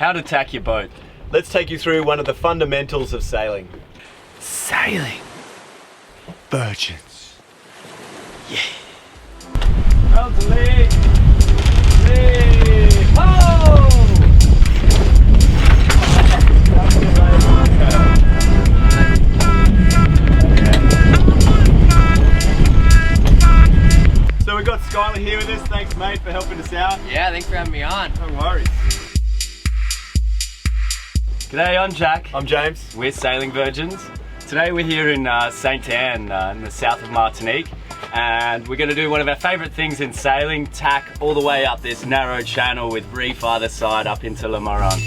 how to tack your boat. Let's take you through one of the fundamentals of sailing. Sailing virgins. Yeah. Out to lee. Lee. Ho! So we've got Skylar here with us. Thanks, mate, for helping us out. Yeah, thanks for having me on. No worries. G'day, I'm Jack. I'm James. We're Sailing Virgins. Today we're here in St. Anne in the south of Martinique, and we're going to do one of our favourite things in sailing, tack all the way up this narrow channel with reef either side up into Le Marin.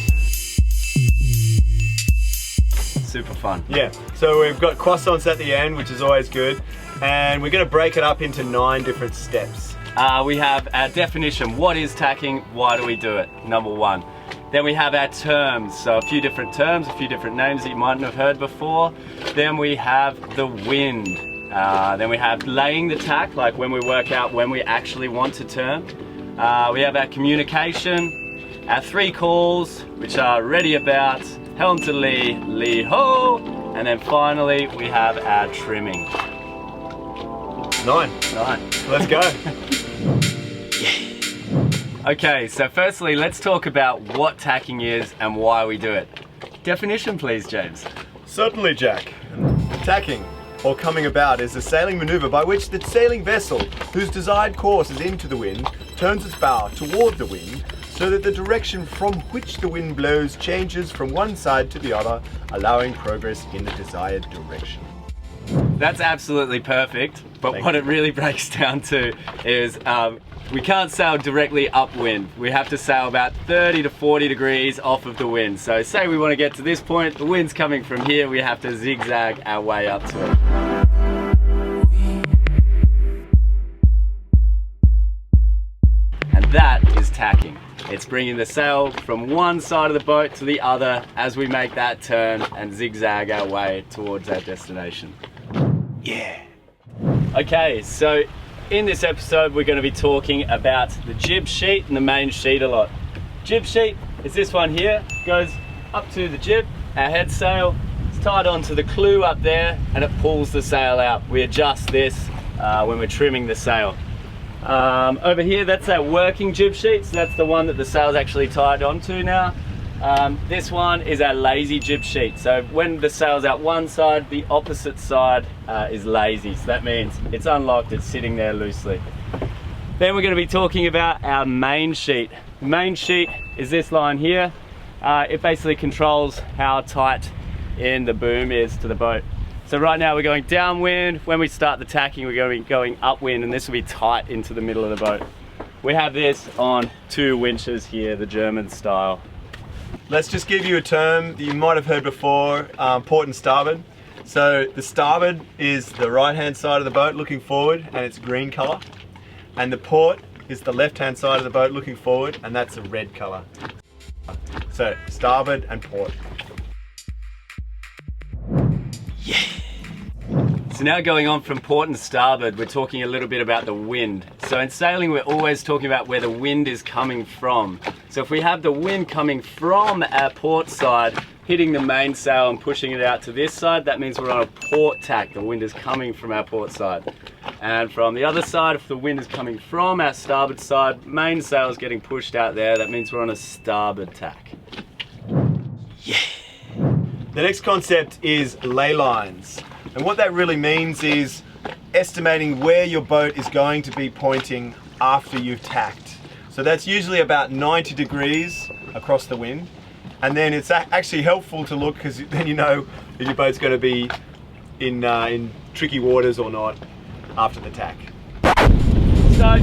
Super fun. Yeah, so we've got croissants at the end, which is always good, and we're going to break it up into 9 different steps. We have our definition, what is tacking, why do we do it, number 1. Then we have our terms, so a few different terms, a few different names that you mightn't have heard before. Then we have the wind. Then we have laying the tack, like when we work out when we actually want to turn. We have our communication, our 3 calls, which are ready about, helm to lee, lee ho, and then finally we have our trimming. 9. Let's go. Okay, so firstly, let's talk about what tacking is and why we do it. Definition, please, James. Certainly, Jack. Tacking, or coming about, is a sailing maneuver by which the sailing vessel, whose desired course is into the wind, turns its bow toward the wind, so that the direction from which the wind blows changes from one side to the other, allowing progress in the desired direction. That's absolutely perfect, but what it really breaks down to is we can't sail directly upwind. We have to sail about 30 to 40 degrees off of the wind. So say we want to get to this point, the wind's coming from here, we have to zigzag our way up to it. And that is tacking. It's bringing the sail from one side of the boat to the other as we make that turn and zigzag our way towards our destination. Yeah. Okay, so in this episode we're going to be talking about the jib sheet and the main sheet a lot. Jib sheet is this one here, goes up to the jib, our head sail, it's tied onto the clew up there and it pulls the sail out. We adjust this when we're trimming the sail. Over here, that's our working jib sheet, so that's the one that the sail's actually tied onto now. This one is our lazy jib sheet, so when the sail's out one side, the opposite side is lazy, so that means it's unlocked, it's sitting there loosely. Then we're going to be talking about our main sheet. The main sheet is this line here. It basically controls how tight in the boom is to the boat. So right now we're going downwind. When we start the tacking, we're going to be going upwind, and this will be tight into the middle of the boat. We have this on 2 winches here, the German style. Let's just give you a term that you might have heard before, port and starboard. So the starboard is the right-hand side of the boat looking forward, and it's green color. And the port is the left-hand side of the boat looking forward, and that's a red color. So starboard and port. Yeah. So now going on from port and starboard, we're talking a little bit about the wind. So in sailing, we're always talking about where the wind is coming from. So if we have the wind coming from our port side, hitting the mainsail and pushing it out to this side, that means we're on a port tack. The wind is coming from our port side. And from the other side, if the wind is coming from our starboard side, mainsail is getting pushed out there, that means we're on a starboard tack. Yeah. The next concept is ley lines. And what that really means is estimating where your boat is going to be pointing after you've tacked. So that's usually about 90 degrees across the wind. And then it's actually helpful to look, because then you know if your boat's going to be in tricky waters or not after the tack. So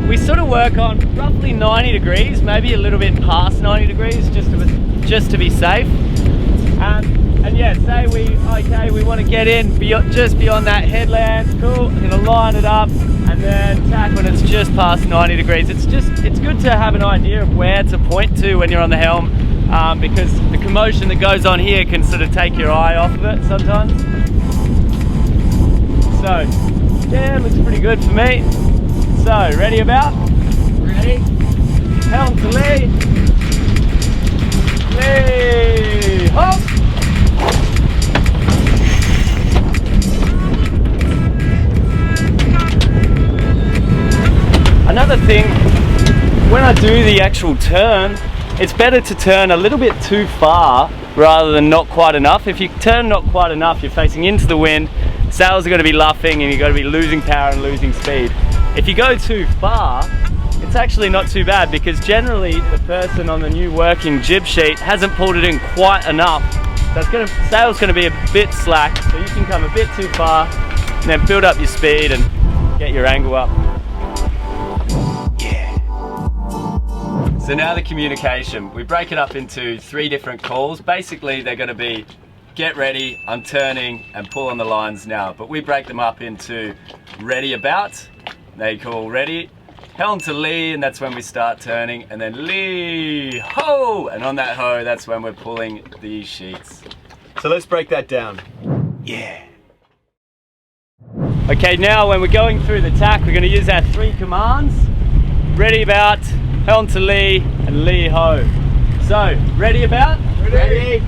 we sort of work on roughly 90 degrees, maybe a little bit past 90 degrees, just to be safe. And yeah, say we want to get in just beyond that headland, cool, I'm gonna line it up and then tack when it's just past 90 degrees. It's good to have an idea of where to point to when you're on the helm, because the commotion that goes on here can sort of take your eye off of it sometimes. So, yeah, looks pretty good for me. So, ready about? Ready? Helm to lee. do the actual turn, it's better to turn a little bit too far rather than not quite enough. If you turn not quite enough, you're facing into the wind, sails are going to be luffing and you're going to be losing power and losing speed. If you go too far, it's actually not too bad, because generally the person on the new working jib sheet hasn't pulled it in quite enough. So sail's going to be a bit slack, so you can come a bit too far and then build up your speed and get your angle up. Yeah. So now the communication. We break it up into 3 different calls. Basically they're going to be get ready, I'm turning, and pull on the lines now. But we break them up into ready about, they call ready, helm to lee, and that's when we start turning, and then lee ho, and on that ho, that's when we're pulling these sheets. So let's break that down. Yeah. Okay, now when we're going through the tack, we're going to use our 3 commands. Ready about, helm to lee, and lee ho. So, ready about? Ready.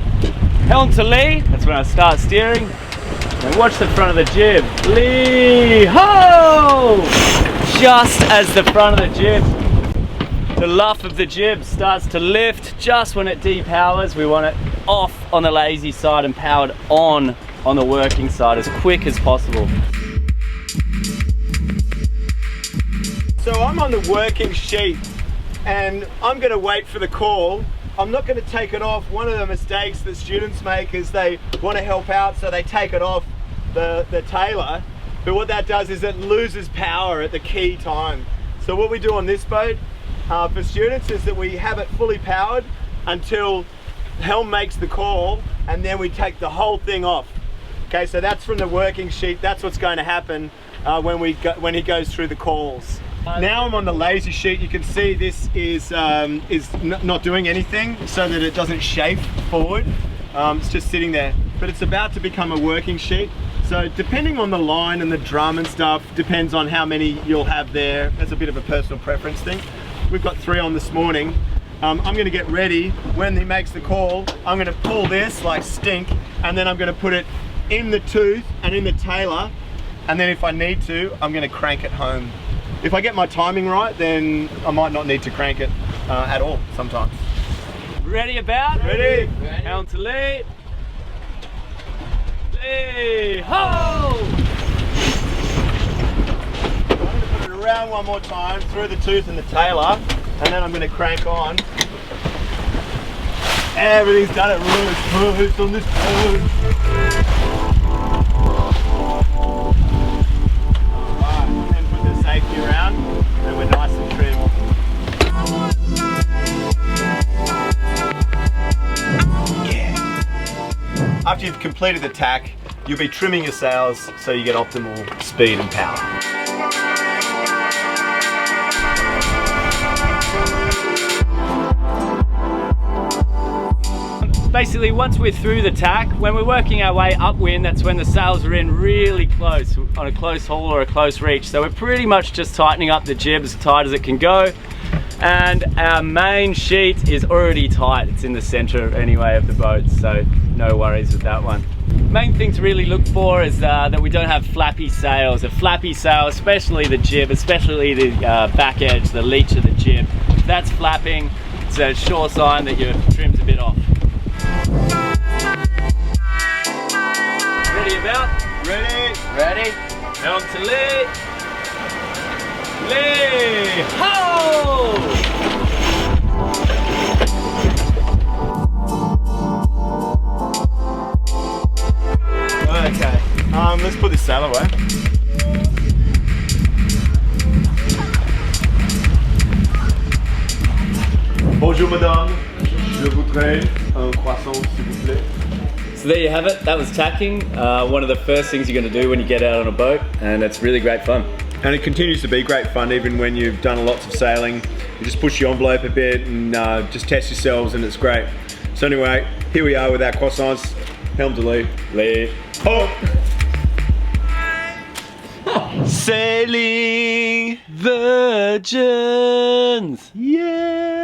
Helm to lee, that's when I start steering. And watch the front of the jib. Lee ho! Just as the front of the jib, the luff of the jib starts to lift, just when it depowers, we want it off on the lazy side and powered on the working side as quick as possible. So I'm on the working sheet and I'm going to wait for the call. I'm not going to take it off. One of the mistakes that students make is they want to help out, so they take it off the tailer. But what that does is it loses power at the key time. So what we do on this boat for students is that we have it fully powered until helm makes the call, and then we take the whole thing off. Okay, so that's from the working sheet. That's what's going to happen when he goes through the calls. Now I'm on the lazy sheet. You can see this is not doing anything, so that it doesn't chafe forward. It's just sitting there, but it's about to become a working sheet. So depending on the line and the drum and stuff, depends on how many you'll have there. That's a bit of a personal preference thing. We've got 3 on this morning. I'm going to get ready. When he makes the call, I'm going to pull this like stink, and then I'm going to put it in the tooth and in the tailer, and then if I need to, I'm going to crank it home. If I get my timing right, then I might not need to crank it at all sometimes. Ready about? Ready. Helm to lee. Lee ho! I'm going to put it around one more time through the tooth and the tailer, and then I'm going to crank on. Everything's done it really smooth on this boat. Safety around, and we're nice and trim. Yeah. After you've completed the tack, you'll be trimming your sails so you get optimal speed and power. Basically, once we're through the tack, when we're working our way upwind, that's when the sails are in really close, on a close haul or a close reach. So we're pretty much just tightening up the jib as tight as it can go. And our main sheet is already tight. It's in the center anyway of the boat, so no worries with that one. Main thing to really look for is that we don't have flappy sails. A flappy sail, especially the jib, especially the back edge, the leech of the jib, if that's flapping, it's a sure sign that your trim's a bit off. Ready about? Ready? Ready? Helm to lee. Lee ho! Okay, let's put this sail away. Bonjour madame, je voudrais un croissant s'il vous plaît. So there you have it, that was tacking. One of the first things you're going to do when you get out on a boat, and it's really great fun. And it continues to be great fun even when you've done lots of sailing. You just push the envelope a bit and just test yourselves, and it's great. So anyway, here we are with our croissants. Helm to lee. Lee ho! Sailing Virgins! yeah!